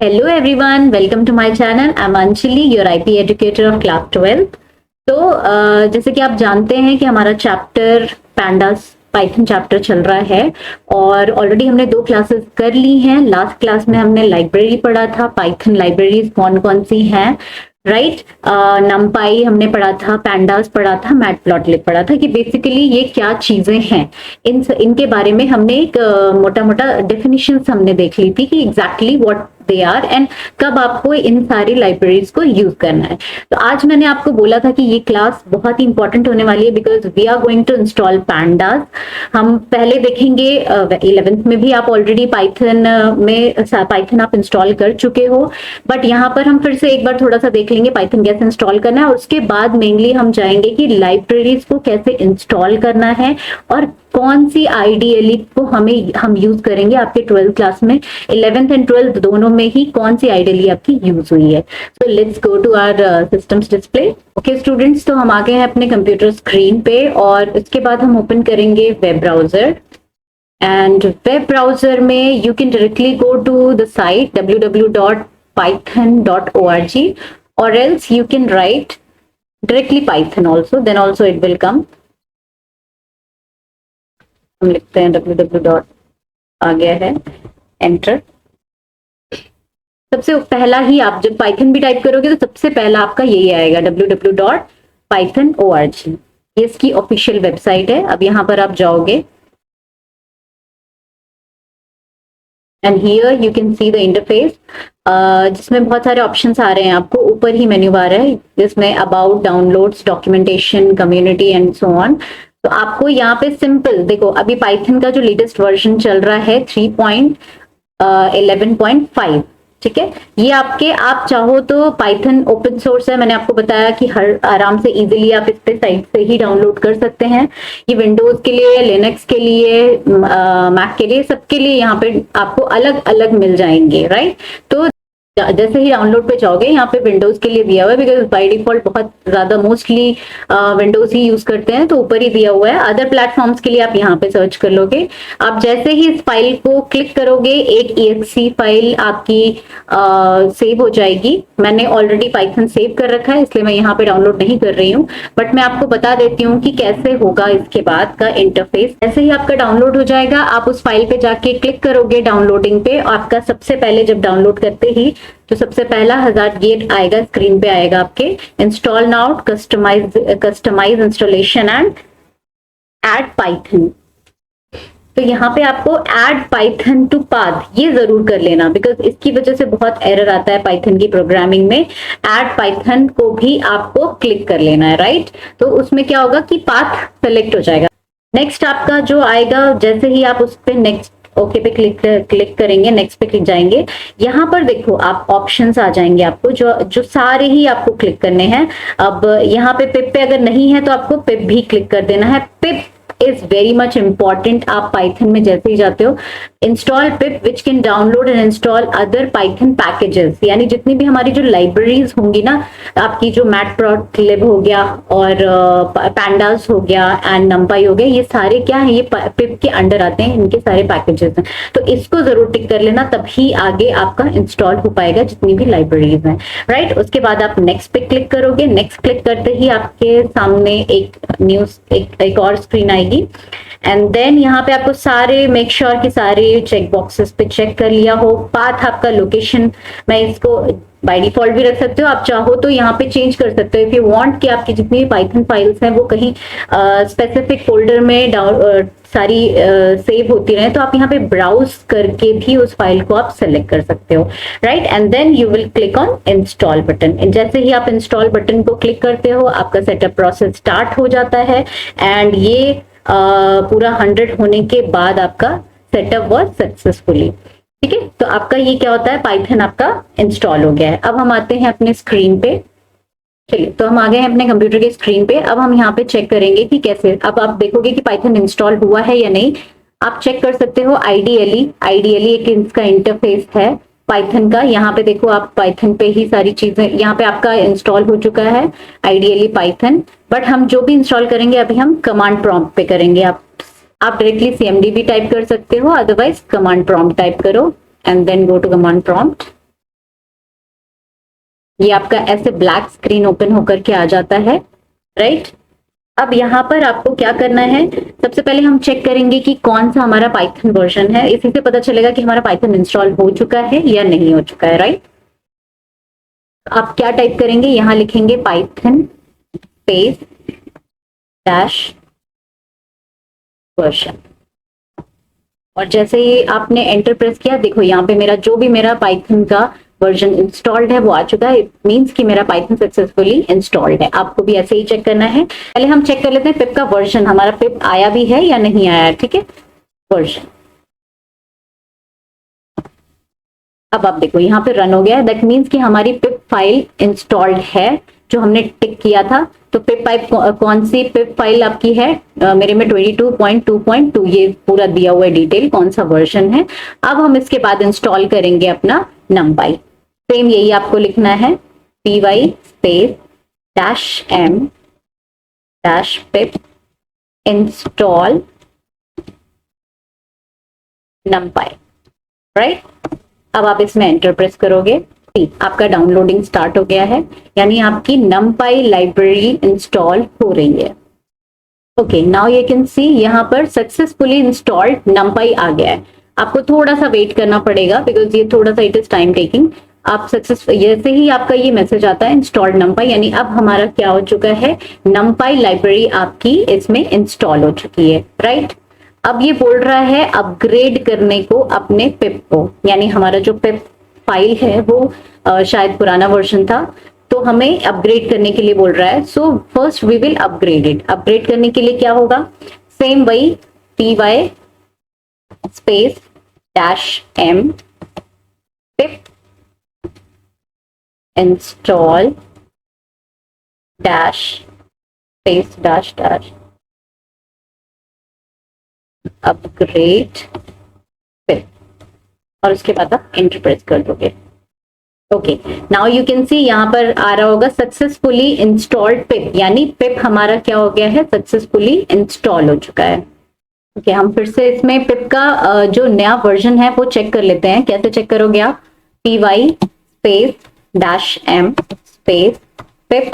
Hello everyone, welcome to my channel. I'm Anjali, your IP educator of class 12th. तो जैसे कि आप जानते हैं कि हमारा चैप्टर पैंडास पाइथन चैप्टर चल रहा है और ऑलरेडी हमने 2 क्लासेस कर ली हैं। लास्ट क्लास में हमने लाइब्रेरी पढ़ा था, पाइथन लाइब्रेरीज कौन कौन सी हैं, राइट। नमपाई हमने पढ़ा था, पैंडास पढ़ा था, मैटप्लॉटलिब पढ़ा था कि बेसिकली ये क्या चीजें हैं। इनके बारे में हमने एक मोटा मोटा डेफिनेशंस हमने देख ली थी कि exactly what they are and कब आपको इन सारी लाइब्रेरीज को यूज करना है। तो आज मैंने आपको बोला था कि ये क्लास बहुत ही इंपॉर्टेंट होने वाली है because we are going to install pandas. हम पहले देखेंगे 11th में भी आप ऑलरेडी पाइथन आप इंस्टॉल कर चुके हो, बट यहाँ पर हम फिर से एक बार थोड़ा सा देख लेंगे पाइथन कैसे इंस्टॉल करना है और उसके बाद मेनली हम जाएंगे कि लाइब्रेरीज को कैसे इंस्टॉल करना है और कौन सी आइडियली को हम यूज करेंगे आपके 12th क्लास में। 11th एंड 12th दोनों में ही कौन सी आइडियली आपकी यूज हुई है। So let's go to our systems display. Okay students, तो हम आ गए हैं अपने कंप्यूटर स्क्रीन पे और इसके बाद हम ओपन करेंगे web browser and web browser में you can directly go to the site www.python.org or else you can write directly Python also, then also it will come. हम लिखते हैं www. आ गया है, एंटर। सबसे पहला ही आप जब पाइथन भी टाइप करोगे तो सबसे पहला आपका यही आएगा www.python.org। ये इसकी ऑफिशियल वेबसाइट है। अब यहाँ पर आप जाओगे and here you can see the interface जिसमें बहुत सारे ऑप्शंस आ रहे हैं। आपको ऊपर ही मेन्यू बार है जिसमें about, downloads, documentation, community and so on. तो आपको यहाँ पे सिंपल देखो, अभी पाइथन का जो लेटेस्ट वर्जन चल रहा है 3.11.5, ठीक है। ये आप चाहो तो पाइथन ओपन सोर्स है, मैंने आपको बताया कि हर आराम से इजीली आप इस पे साइट से ही डाउनलोड कर सकते हैं। ये विंडोज के लिए, लिनक्स के लिए, मैक के लिए, सबके लिए यहाँ पे आपको अलग अलग मिल जाएंगे, राइट। तो जैसे ही डाउनलोड पे जाओगे यहाँ पे विंडोज के लिए दिया हुआ है बिकॉज बाय डिफॉल्ट बहुत ज्यादा मोस्टली विंडोज ही यूज करते हैं, तो ऊपर ही दिया हुआ है। अदर प्लेटफॉर्म्स के लिए आप यहाँ पे सर्च कर लोगे। आप जैसे ही इस फाइल को क्लिक करोगे एक exe फाइल आपकी सेव हो जाएगी। मैंने ऑलरेडी पाइथन सेव कर रखा है इसलिए मैं यहाँ पे डाउनलोड नहीं कर रही हूँ, बट मैं आपको बता देती हूँ कि कैसे होगा इसके बाद का इंटरफेस। जैसे ही आपका डाउनलोड हो जाएगा आप उस फाइल पे जाके क्लिक करोगे डाउनलोडिंग पे। आपका सबसे पहले जब डाउनलोड करते ही तो सबसे पहला हजार्ड गेट आएगा, स्क्रीन पे आएगा आपके install now, customize installation and add Python. तो यहाँ पे आपको ऐड पाइथन टू पाथ ये जरूर कर लेना बिकॉज इसकी वजह से बहुत एरर आता है पाइथन की प्रोग्रामिंग में। ऐड पाइथन को भी आपको क्लिक कर लेना है, राइट। तो उसमें क्या होगा कि पाथ सेलेक्ट हो जाएगा। नेक्स्ट आपका जो आएगा, जैसे ही आप उस पे नेक्स्ट ओके पे क्लिक करेंगे, नेक्स्ट पे क्लिक जाएंगे, यहाँ पर देखो आप ऑप्शंस आ जाएंगे आपको जो सारे ही आपको क्लिक करने हैं। अब यहाँ पे पिप पे अगर नहीं है तो आपको पिप भी क्लिक कर देना है। पिप इज वेरी मच इंपॉर्टेंट। आप पाइथन में जैसे ही जाते हो install pip which can download and install other Python packages, यानी जितनी भी हमारी जो लाइब्रेरीज होंगी ना, आपकी जो मैटप्लॉटलिब हो गया और पैंडास हो गया एंड नमपाई हो गया, ये सारे क्या है, ये पिप के अंडर आते हैं, इनके सारे पैकेजेस हैं। तो इसको जरूर टिक कर लेना, तभी आगे आपका इंस्टॉल हो पाएगा जितनी भी लाइब्रेरीज हैं, राइट। उसके बाद आप नेक्स्ट पे क्लिक करोगे। नेक्स्ट क्लिक करते ही आपके सामने एक और स्क्रीन आएगी एंड देन यहाँ पे आपको सारे मेक श्योर कि सारे चेक बॉक्सेस पे चेक कर लिया हो। पाथ आपका लोकेशन, मैं इसको बाय डिफॉल्ट भी रख सकते हो, आप चाहो तो यहाँ पे चेंज कर सकते हो। इफ यू वांट कि आपकी जितनी भी पाइथन फाइल्स हैं वो कहीं स्पेसिफिक फोल्डर में सारी सेव होती रहे, तो आप यहाँ पे ब्राउज करके भी उस फाइल को आप सेलेक्ट कर सकते हो, right. And then you will click on install button. जैसे ही आप इंस्टॉल बटन को क्लिक करते हो आपका सेटअप प्रोसेस स्टार्ट हो जाता है एंड ये पूरा 100 होने के बाद आपका सेटअप वाज सक्सेसफुली, ठीक है। तो आपका ये क्या होता है, पाइथन आपका इंस्टॉल हो गया है। अब हम आते हैं अपने स्क्रीन पे। चलिए, तो हम आ गए हैं अपने कंप्यूटर के स्क्रीन पे। अब हम यहाँ पे चेक करेंगे कि कैसे, अब आप देखोगे कि पाइथन इंस्टॉल हुआ है या नहीं। आप चेक कर सकते हो आइडियली एक इसका इंटरफेस है पाइथन का। यहाँ पे देखो आप पाइथन पे ही सारी चीजें, यहाँ पे आपका इंस्टॉल हो चुका है आइडियली पाइथन। बट हम जो भी इंस्टॉल करेंगे अभी हम कमांड प्रॉम्प्ट पे करेंगे। आप डायरेक्टली cmd भी टाइप कर सकते हो, अदरवाइज कमांड प्रॉम्प्ट टाइप करो and then go to command prompt ये आपका ऐसे ब्लैक स्क्रीन ओपन होकर के आ जाता है, राइट। अब यहाँ पर आपको क्या करना है, सबसे पहले हम चेक करेंगे कि कौन सा हमारा पाइथन वर्जन है। इसी से पता चलेगा कि हमारा पाइथन इंस्टॉल हो चुका है या नहीं हो चुका है, राइट। आप क्या टाइप करेंगे, यहाँ लिखेंगे पाइथन स्पेस डैश वर्जन, और जैसे ही आपने एंटर प्रेस किया, देखो यहाँ पे मेरा जो भी मेरा पाइथन का वर्जन इंस्टॉल्ड है वो आ चुका है। इट मींस कि मेरा पाइथन सक्सेसफुली इंस्टॉल्ड है। आपको भी ऐसे ही चेक करना है। पहले हम चेक कर लेते हैं पिप का वर्जन, हमारा पिप आया भी है या नहीं आया है, ठीक है। वर्जन, अब आप देखो यहाँ पे रन हो गया है। दैट मीन्स कि हमारी पिप फाइल इंस्टॉल्ड है, जो हमने टिक किया था। तो पिप फाइल कौन सी पिप फाइल आपकी है, मेरे में 22.2.2 ये पूरा दिया हुआ है डिटेल, कौन सा वर्जन है। अब हम इसके बाद इंस्टॉल करेंगे अपना numpy। सेम यही आपको लिखना है, py space dash m dash पिप इंस्टॉल numpy, राइट। अब आप इसमें एंटर प्रेस करोगे, आपका डाउनलोडिंग स्टार्ट हो गया है, यानी आपकी numpy लाइब्रेरी इंस्टॉल हो रही है। Okay, now you can see यहाँ पर सक्सेसफुली इंस्टॉल्ड numpy आ गया है। आपको थोड़ा सा वेट करना पड़ेगा बिकॉज ये थोड़ा सा इट इज टाइम टेकिंग। आप सक्सेसफुल, जैसे ही आपका ये मैसेज आता है इंस्टॉल्ड numpy, यानी अब हमारा क्या हो चुका है, numpy लाइब्रेरी आपकी इसमें इंस्टॉल हो चुकी है, राइट। अब ये बोल रहा है अपग्रेड करने को अपने पिप को, यानी हमारा जो पिप फाइल है वो शायद पुराना वर्जन था, तो हमें अपग्रेड करने के लिए बोल रहा है। So first we will upgrade it. Upgrade करने के लिए क्या होगा, सेम वही py space dash m pip install dash space dash dash upgrade pip, और उसके बाद आप एंटर प्रेस कर दोगे। Okay, now you can see यहाँ पर आ रहा होगा सक्सेसफुली इंस्टॉल्ड पिप, यानी पिप हमारा क्या हो गया है, सक्सेसफुली इंस्टॉल हो चुका है। ओके, हम फिर से इसमें पिप का जो नया वर्जन है वो चेक कर लेते हैं। कैसे चेक करोगे आप, py space dash m space pip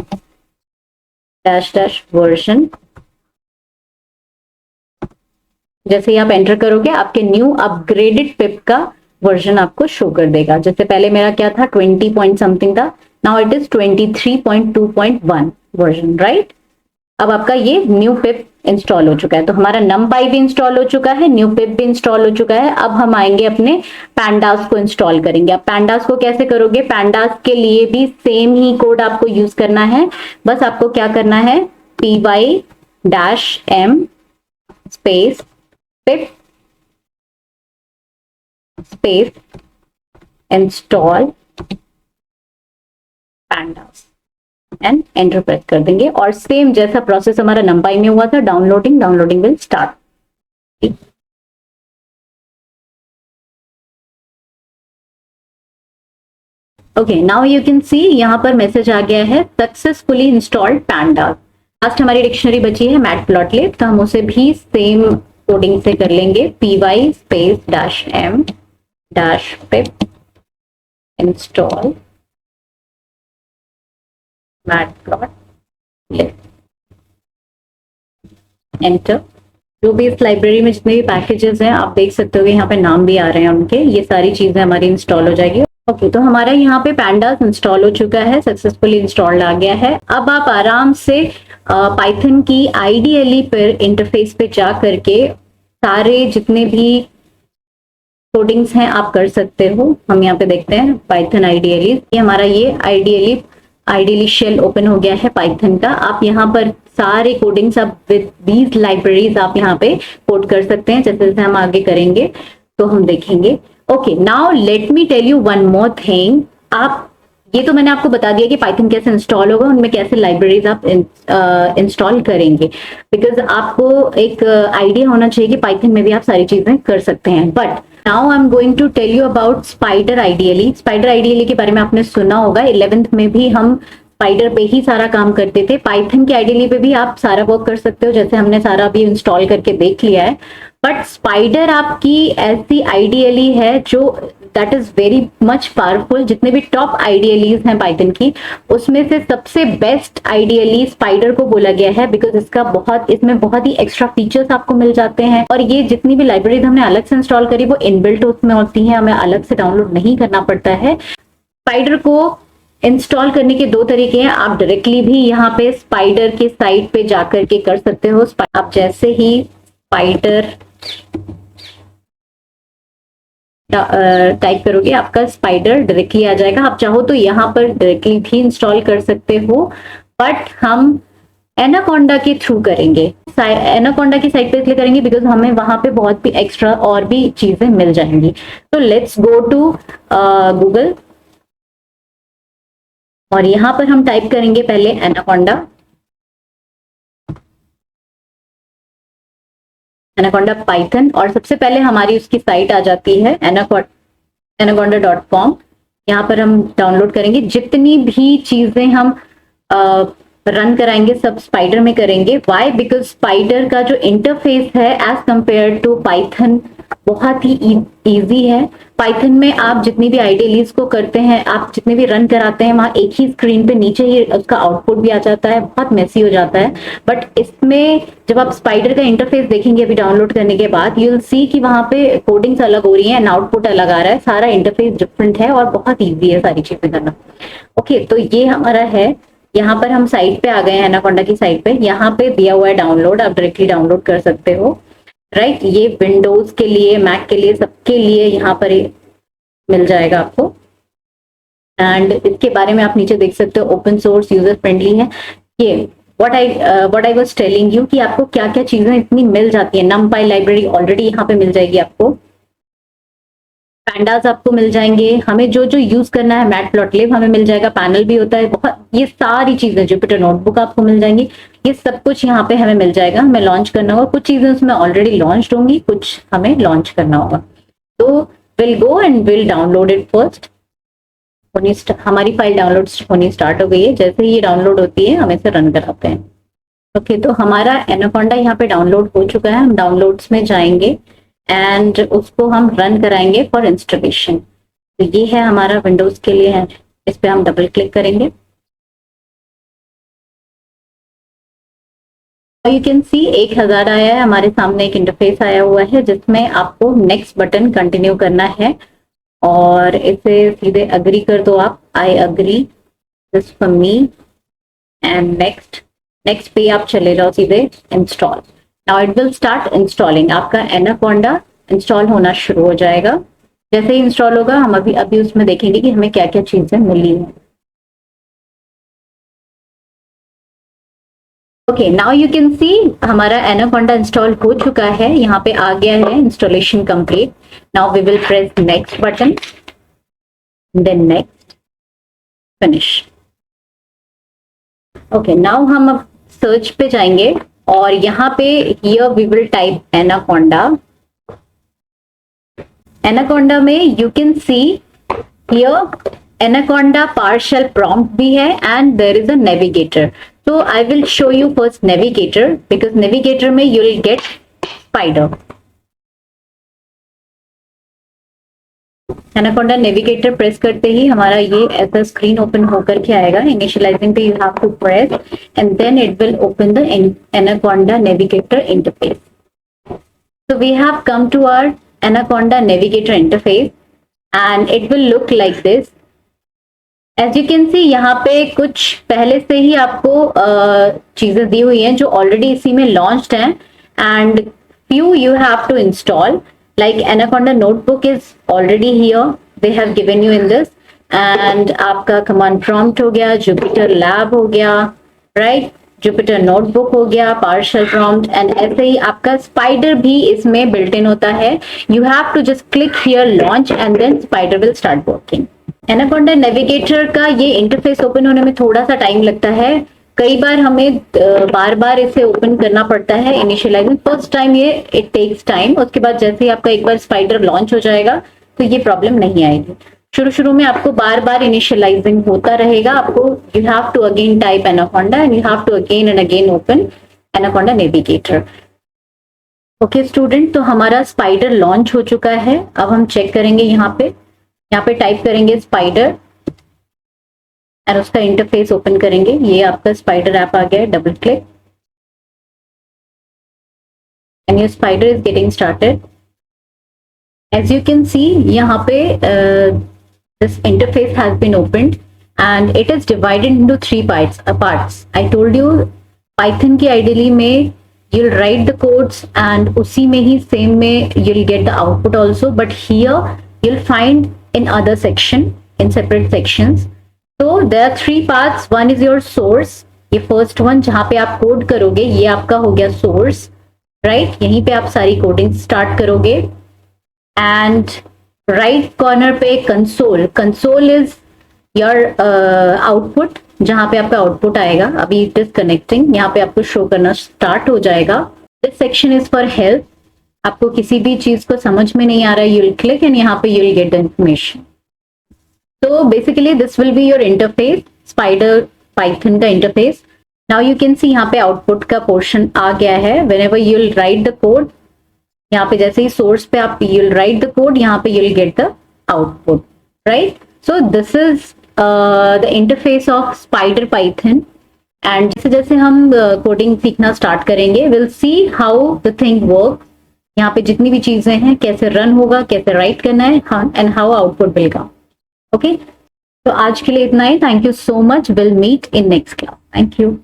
dash dash version. जैसे ही आप एंटर करोगे आपके न्यू अपग्रेडेड पिप का वर्जन आपको शो कर देगा। जैसे पहले मेरा क्या था, 20 पॉइंट समथिंग था, now it is 23.2.1 version, right. अब आपका ये न्यू पिप इंस्टॉल हो चुका है। तो हमारा numpy भी इंस्टॉल हो चुका है, न्यू पिप भी इंस्टॉल हो चुका है। अब हम आएंगे अपने pandas को इंस्टॉल करेंगे। अब pandas को कैसे करोगे, pandas के लिए भी सेम ही कोड आपको यूज करना है। बस आपको क्या करना है, py dash m space pip space install pandas and enter press कर देंगे, और सेम जैसा प्रोसेस हमारा numpy में हुआ था, downloading will start. Okay, now you can see यहाँ पर मैसेज आ गया है सक्सेसफुली इंस्टॉल्ड pandas। लास्ट हमारी डिक्शनरी बची है मैटप्लॉटलिब, तो हम उसे भी सेम कोडिंग से कर लेंगे, py space dash m dash पिप इंस्टॉल मैटप्लॉटलिब, एंटर। जो भी इस लाइब्रेरी में जितने भी पैकेजेस हैं आप देख सकते हो, यहाँ पे नाम भी आ रहे हैं उनके, ये सारी चीजें हमारी इंस्टॉल हो जाएगी। ओके, तो हमारा यहाँ पे pandas इंस्टॉल हो चुका है, सक्सेसफुली इंस्टॉल्ड आ गया है। अब आप आराम से पाइथन की IDLE पर इंटरफेस पे जा करके सारे जितने भी कोडिंग्स हैं आप कर सकते हो। हम यहाँ पे देखते हैं पाइथन IDLE, ये हमारा ये IDLE शेल ओपन हो गया है पाइथन का। आप यहाँ पर सारे कोडिंग्स आप विद दीज लाइब्रेरीज आप यहाँ पे कोड कर सकते हैं। जैसे जैसे हम आगे करेंगे तो हम देखेंगे। Okay, now let me tell you one more thing. आप ये तो मैंने आपको बता दिया कि पाइथन कैसे इंस्टॉल होगा, उनमें कैसे लाइब्रेरीज आप इंस्टॉल करेंगे, बिकॉज आपको एक आइडिया होना चाहिए कि पाइथन में भी आप सारी चीजें कर सकते हैं। But now I am going to tell you about Spyder IDLE। Spyder IDLE के बारे में आपने सुना होगा, 11th में भी हम स्पाइडर पे ही सारा काम करते थे। पाइथन के IDLE पे भी आप सारा वर्क कर सकते हो, जैसे हमने सारा भी इंस्टॉल करके देख लिया है। बट स्पाइडर आपकी ऐसी IDLE है जो that is very much powerful. जितने भी टॉप आइडियलीज हैं पाइथन की, उसमें से सबसे बेस्ट आइडियली स्पाइडर को बोला गया है, बिकॉज इसमें बहुत ही एक्स्ट्रा फीचर्स आपको मिल जाते हैं। और ये जितनी भी लाइब्रेरीज हमने अलग से इंस्टॉल करी वो इनबिल्ट उसमें होती है, हमें अलग से डाउनलोड नहीं करना पड़ता है। स्पाइडर को इंस्टॉल करने के दो तरीके हैं। आप डायरेक्टली भी यहाँ पे स्पाइडर के साइट पे जाकर के कर सकते हो। आप जैसे ही स्पाइडर टाइप करोगे आपका स्पाइडर डायरेक्टली आ जाएगा। आप चाहो तो यहाँ पर डायरेक्टली भी इंस्टॉल कर सकते हो, बट हम एनाकोंडा के थ्रू करेंगे। एनाकोंडा की साइट पे इसलिए करेंगे बिकॉज हमें वहां पे बहुत भी एक्स्ट्रा और भी चीजें मिल जाएंगी। तो लेट्स गो टू गूगल और यहाँ पर हम टाइप करेंगे पहले एनाकोंडा। एनाकोंडा पाइथन, और सबसे पहले हमारी उसकी साइट आ जाती है anaconda.com। यहाँ पर हम डाउनलोड करेंगे। जितनी भी चीजें हम रन कराएंगे सब स्पाइडर में करेंगे। वाई? बिकॉज स्पाइडर का जो इंटरफेस है एज कंपेयर टू पाइथन बहुत ही इजी है। पाइथन में आप जितनी भी आइडियलीज को करते हैं, आप जितने भी रन कराते हैं, वहां एक ही स्क्रीन पे नीचे ही उसका आउटपुट भी आ जाता है, बहुत मेसी हो जाता है। बट इसमें जब आप स्पाइडर का इंटरफेस देखेंगे अभी डाउनलोड करने के बाद, यू विल सी कि वहां पे कोडिंग्स अलग हो रही है एंड आउटपुट अलग आ रहा है। सारा इंटरफेस डिफरेंट है और बहुत ईजी है सारी चीजें करना। ओके, तो ये हमारा है। यहाँ पर हम साइट पे आ गए हैं, एनाकोंडा की साइट पे। यहाँ पे दिया हुआ है डाउनलोड, आप डायरेक्टली डाउनलोड कर सकते हो, राइट। ये विंडोज के लिए, मैक के लिए, सबके लिए यहाँ पर मिल जाएगा आपको। एंड इसके बारे में आप नीचे देख सकते हो, ओपन सोर्स, यूजर फ्रेंडली है। ये what I was telling you कि आपको क्या क्या चीजें इतनी मिल जाती है। नमपाई लाइब्रेरी ऑलरेडी यहाँ पे मिल जाएगी आपको। पैंडास आपको मिल जाएंगे। हमें जो जो यूज करना है, मैटप्लॉटलिब हमें मिल जाएगा, पैनल भी होता है बहुत। ये सारी चीजें, जुपिटर नोटबुक आपको मिल जाएंगी। ये सब कुछ यहाँ पे हमें मिल जाएगा। हमें लॉन्च करना होगा, कुछ चीजें उसमें ऑलरेडी लॉन्च होंगी, कुछ हमें लॉन्च करना होगा। तो will go and will download it first. हमारी फाइल डाउनलोड होनी स्टार्ट हो गई है। जैसे ही ये डाउनलोड होती है हम इसे रन कराते हैं। ओके, तो हमारा एनाकोंडा यहाँ पे डाउनलोड हो चुका है। हम डाउनलोड्स में जाएंगे एंड उसको हम रन कराएंगे फॉर इंस्टॉलेशन। तो ये है हमारा विंडोज के लिए है। इस पे हम डबल क्लिक करेंगे। यू कैन सी 1000 आया है हमारे सामने। एक इंटरफेस आया हुआ है जिसमें आपको नेक्स्ट बटन कंटिन्यू करना है और इसे सीधे अग्री कर दो आप। I agree this for me and next पे आप चले जाओ सीधे install. Now it will start installing. आपका एनाकोंडा इंस्टॉल होना शुरू हो जाएगा। जैसे ही इंस्टॉल होगा हम अभी उसमें देखेंगे कि हमें क्या क्या चीजें मिली हैं। ओके, नाउ यू कैन सी हमारा एनाकोंडा इंस्टॉल हो चुका है। यहाँ पे आ गया है installation complete. Now we will press next button, then next, finish. Okay, now हम अब सर्च पे जाएंगे और यहाँ पे here we will type Anaconda. Anaconda में you can see here Anaconda partial prompt भी है and there is a navigator. So I will show you first navigator because navigator में you will get spider. Anaconda navigator press करते ही हमारा ये ऐसा screen open होकर के आएगा। इनिशियलाइजिंग पे you have to press and then it will open the Anaconda navigator interface. So we have come to our Anaconda navigator interface and it will look like this. As you can see यहाँ पे कुछ पहले से ही आपको चीजें दी हुई हैं जो ऑलरेडी इसी में लॉन्च्ड हैं and few you have to install like Anaconda notebook is already here, they have given you in this. And आपका कमांड प्रॉम्प्ट हो गया, जुपिटर लैब हो गया, राइट, जुपिटर नोटबुक हो गया, पार्शियल प्रॉम्प्ट, एंड ऐसे ही आपका स्पाइडर भी इसमें बिल्ट इन होता है। You have to just click here launch and then Spyder will start working. Anaconda navigator का ये इंटरफेस ओपन होने में थोड़ा सा टाइम लगता है। कई बार हमें बार बार इसे ओपन करना पड़ता है। इनिशियलाइजिंग फर्स्ट टाइम ये इट टेक्स टाइम, उसके बाद जैसे ही आपका एक बार स्पाइडर लॉन्च हो जाएगा तो ये प्रॉब्लम नहीं आएगी। शुरू में आपको बार बार इनिशियलाइजिंग होता रहेगा। आपको you have to again type Anaconda and you have to again and again open Anaconda navigator. Okay student, तो हमारा स्पाइडर लॉन्च हो चुका है। अब हम चेक करेंगे यहाँ पे यहाँ पे टाइप करेंगे स्पाइडर और उसका इंटरफेस ओपन करेंगे। ये आपका स्पाइडर ऐप आ गया है, double click and your Spyder is getting started. As you can see यहाँ पे this interface has been opened and it is divided into three parts. I told you Python की ideally में you'll write the codes and उसी में ही same में you'll get the output also, but here you'll find in other section, in separate sections. So there are three parts. One is your source, ये first one जहाँ पे आप code करोगे, ये आपका हो गया source, right? यहीं पे आप सारी कोडिंग स्टार्ट करोगे। and right corner पे console is योर आउटपुट, जहां पे आपका आउटपुट आएगा। अभी इट इज कनेक्टिंग, यहाँ पे आपको शो करना स्टार्ट हो जाएगा। This section is for help. आपको किसी भी चीज को समझ में नहीं आ रहा है, यू विल क्लिक एंड यहाँ पे you will get the information. तो basically this will be your interface, Spyder Python का interface. Now you can see यहाँ पे आउटपुट का पोर्शन आ गया है। Whenever you will write the code, यहाँ पे जैसे ही सोर्स पे आप you will write the code, यहाँ पे you will get the output, right? So this is the interface of Spider Python, and जैसे जैसे हम कोडिंग सीखना स्टार्ट करेंगे we'll see how the thing works। यहाँ पे जितनी भी चीजें हैं, कैसे रन होगा, कैसे राइट करना है, and how output will come। Okay, तो आज के लिए इतना ही। Thank you so much, will meet in next class. Thank you.